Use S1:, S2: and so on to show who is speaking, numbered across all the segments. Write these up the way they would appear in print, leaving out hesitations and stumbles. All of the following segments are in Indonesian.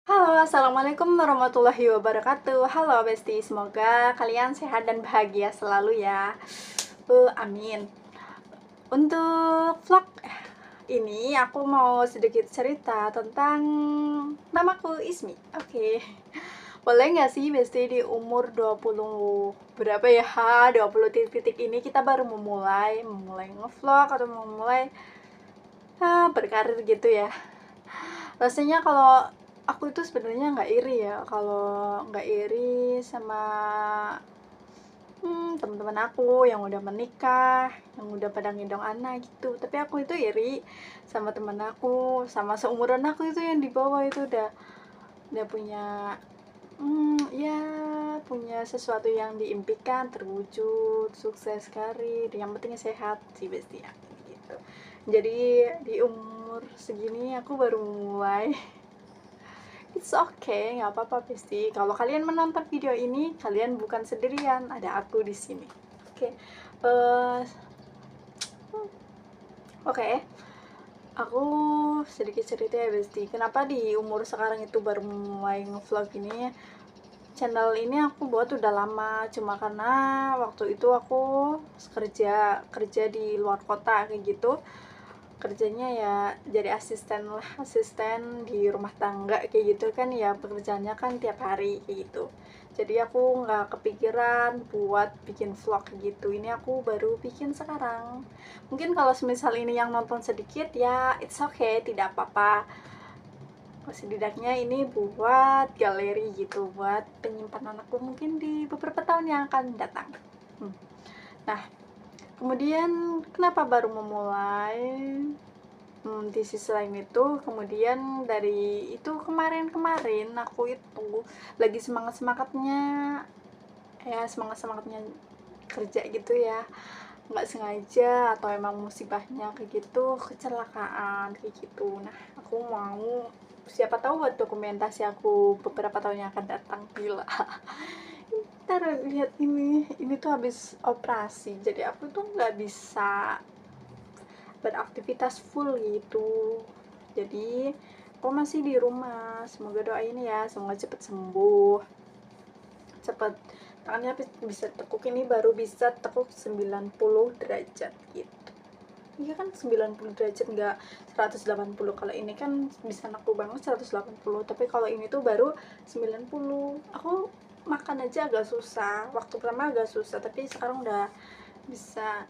S1: Halo, assalamualaikum warahmatullahi wabarakatuh. Halo Besti, semoga kalian sehat dan bahagia selalu ya. Amin. Untuk vlog ini aku mau sedikit cerita tentang namaku Ismi. Oke. Boleh nggak sih Besti di umur 20 berapa ya? 20 titik ini kita baru memulai ngevlog atau memulai berkarir gitu ya. Rasanya kalau aku itu sebenarnya nggak iri ya, kalau nggak iri sama teman-teman aku yang udah menikah, yang udah pada ngidong anak gitu. Tapi aku itu iri sama teman aku, sama seumuran aku itu yang di bawah itu udah punya ya punya sesuatu yang diimpikan terwujud, sukses karir, yang penting sehat sih Besti ya gitu. Jadi di umur segini aku baru mulai. It's okay, nggak apa-apa Besti. Kalau kalian menonton video ini, kalian bukan sendirian, ada aku di sini. Oke, eh, oke. Aku sedikit cerita ya Besti. Kenapa di umur sekarang itu baru mulai ngevlog ini? Channel ini aku buat udah lama, cuma karena waktu itu aku kerja di luar kota kayak gitu. Kerjanya ya jadi asisten di rumah tangga kayak gitu kan, ya pekerjaannya kan tiap hari kayak gitu. Jadi aku nggak kepikiran buat bikin vlog gitu. Ini aku baru bikin sekarang. Mungkin kalau semisal ini yang nonton sedikit ya it's okay, tidak apa-apa. Setidaknya ini buat galeri gitu, buat penyimpanan aku mungkin di beberapa tahun yang akan datang. Nah, kemudian kenapa baru memulai? Di sisi lain itu, kemudian dari itu kemarin-kemarin aku itu lagi semangat-semangatnya, ya semangat-semangatnya kerja gitu ya, nggak sengaja atau emang musibahnya kayak gitu, kecelakaan kayak gitu. Nah, aku mau siapa tahu buat dokumentasi aku beberapa tahun yang akan datang. Gila. Ntar lihat ini tuh habis operasi, jadi aku tuh nggak bisa beraktivitas full gitu. Jadi aku masih di rumah, semoga doain ya, semoga cepet sembuh, cepet tangannya bisa tekuk. Ini baru bisa tekuk 90 derajat gitu. Iya kan 90 derajat, nggak 180. Kalau ini kan bisa naku banget 180, tapi kalau ini tuh baru 90. Aku makan aja agak susah, waktu pertama agak susah, tapi sekarang udah bisa.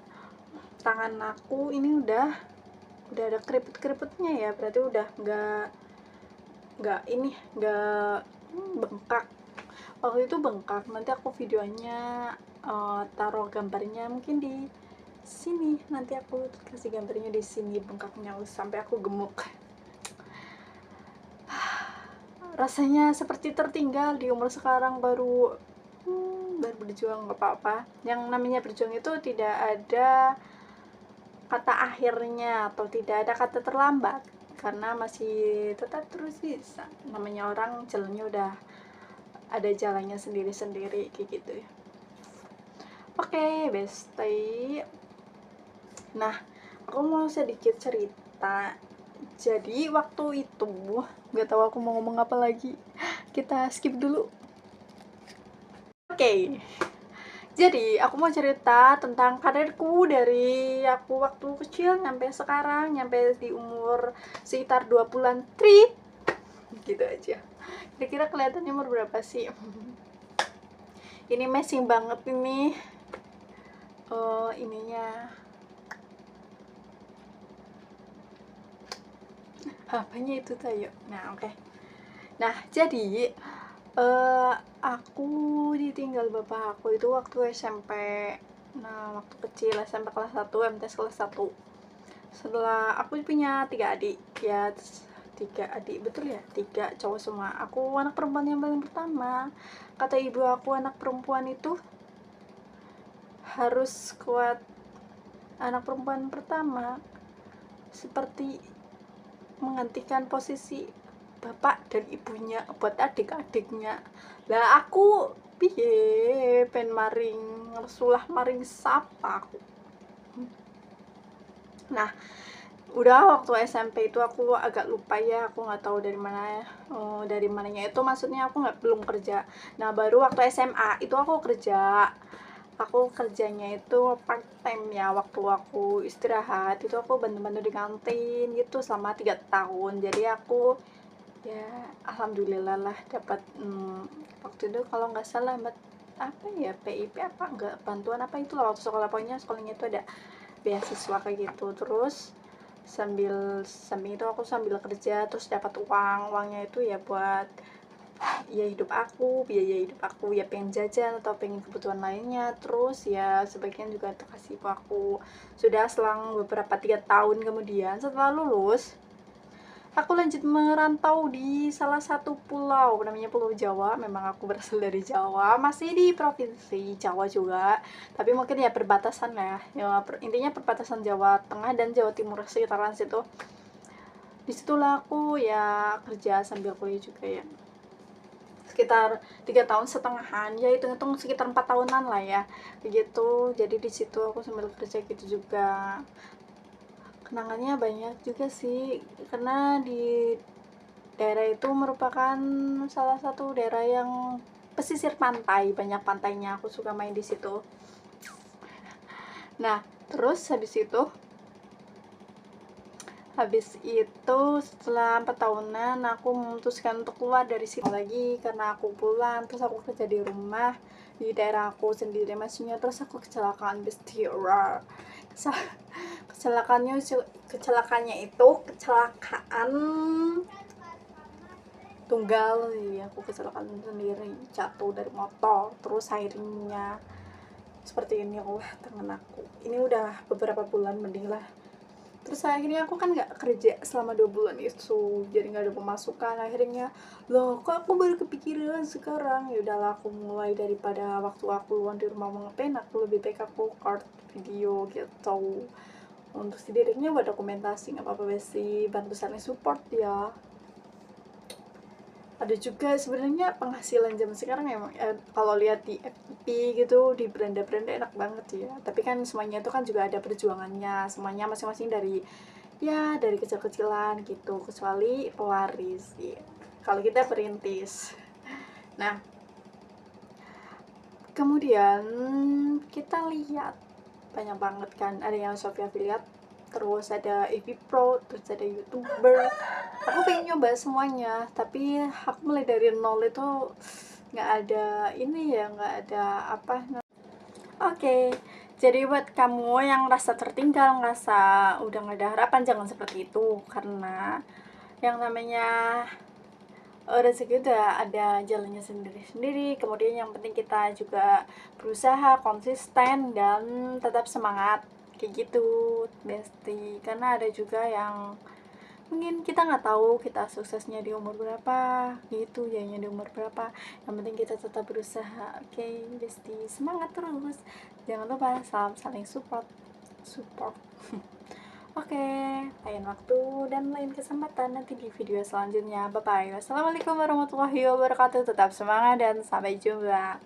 S1: Tangan aku ini udah ada keriput-keriputnya ya, berarti udah nggak bengkak. Waktu itu bengkak, nanti aku videonya taruh gambarnya mungkin di sini, nanti aku kasih gambarnya di sini bengkaknya sampai aku gemuk. Rasanya seperti tertinggal di umur sekarang, baru berjuang. Nggak apa-apa, yang namanya berjuang itu tidak ada kata akhirnya atau tidak ada kata terlambat, karena masih tetap terus bisa. Namanya orang jalannya udah ada jalannya sendiri-sendiri kayak gitu ya. Oke, Besti. Nah, aku mau sedikit cerita. Jadi waktu itu nggak tahu aku mau ngomong apa lagi. Kita skip dulu. Oke. Jadi, aku mau cerita tentang karirku dari aku waktu kecil nyampe sekarang, nyampe di umur sekitar 20-an trip. Gitu aja. Kira-kira kelihatannya umur berapa sih? Ini messing banget ini. Ininya. Apanya itu tayo? Nah, oke. Nah, jadi aku ditinggal bapak aku itu waktu SMP. Nah, waktu kecil SMP kelas 1, MTs kelas 1. Setelah aku punya 3 adik ya, 3 adik, betul ya, 3 cowok semua. Aku anak perempuan yang paling pertama. Kata ibu aku, anak perempuan itu harus kuat. Anak perempuan pertama seperti menggantikan posisi bapak dan ibunya buat adik-adiknya. Lah aku piye pen maring sapa aku. Nah, udah waktu SMP itu aku agak lupa ya, aku nggak tahu dari mana, dari mananya itu, maksudnya aku nggak belum kerja. Nah baru waktu SMA itu aku kerjanya itu part time ya, waktu aku istirahat itu aku bantu-bantu di kantin gitu selama 3 tahun. Jadi aku ya alhamdulillah lah dapat, waktu itu kalau nggak salah apa ya, PIP apa enggak, bantuan apa itu lah waktu sekolah, pokoknya sekolahnya itu ada beasiswa kayak gitu. Terus sambil samping itu aku sambil kerja, terus dapat uangnya itu ya buat ya biaya hidup aku, ya pengen jajan atau pengen kebutuhan lainnya. Terus ya sebagian juga terkasih ke aku. Sudah selang beberapa 3 tahun kemudian setelah lulus, aku lanjut merantau di salah satu pulau, namanya Pulau Jawa. Memang aku berasal dari Jawa, masih di provinsi Jawa juga, tapi mungkin ya perbatasan lah ya, intinya perbatasan Jawa Tengah dan Jawa Timur, sekitaran situ. Disitulah aku ya kerja sambil kuliah juga ya, sekitar 3 tahun setengahan ya, hitung-hitung sekitar 4 tahunan lah ya begitu. Jadi di situ aku sambil kerja gitu juga. Kenangannya banyak juga sih, karena di daerah itu merupakan salah satu daerah yang pesisir pantai, banyak pantainya, aku suka main di situ. Nah terus habis itu setelah 4 tahunan aku memutuskan untuk keluar dari situ lagi, karena aku pulang terus aku kerja di rumah di daerah aku sendiri maksudnya. Terus aku kecelakaan bestiora. Kecelakaannya itu kecelakaan tunggal sih, aku kecelakaan sendiri, jatuh dari motor. Terus akhirnya seperti ini, Allah tangan aku ini udah beberapa bulan mending lah. Terus akhirnya aku kan nggak kerja selama 2 bulan itu, jadi nggak ada pemasukan. Akhirnya loh kok aku baru kepikiran sekarang, ya udahlah aku mulai, daripada waktu aku luang di rumah mau ngapain, aku lebih baik aku record video gitu untuk setidaknya buat dokumentasi. Nggak apa-apa sih, bantu saling support ya. Ada juga sebenarnya penghasilan zaman sekarang emang kalau lihat di FYP gitu, di brand-brand enak banget ya, tapi kan semuanya itu kan juga ada perjuangannya, semuanya masing-masing dari kecil-kecilan gitu, kecuali pewaris ya. Kalau kita perintis. Nah kemudian kita lihat banyak banget kan, ada yang Shopee affiliate, terus ada EV Pro, terus ada YouTuber. Aku pengen nyoba semuanya, tapi aku mulai dari nol itu nggak ada ini ya, nggak ada apa. Oke, jadi buat kamu yang rasa tertinggal, ngerasa udah nggak ada harapan, jangan seperti itu, karena yang namanya rezeki udah ada jalannya sendiri-sendiri. Kemudian yang penting kita juga berusaha konsisten dan tetap semangat kayak gitu, Besti. Karena ada juga yang mungkin kita nggak tahu kita suksesnya di umur berapa gitu, jadinya di umur berapa. Yang penting kita tetap berusaha. Oke, Besti, semangat terus. Jangan lupa saling support. Oke, lain waktu dan lain kesempatan nanti di video selanjutnya. Bye bye. Wassalamualaikum warahmatullahi wabarakatuh. Tetap semangat dan sampai jumpa.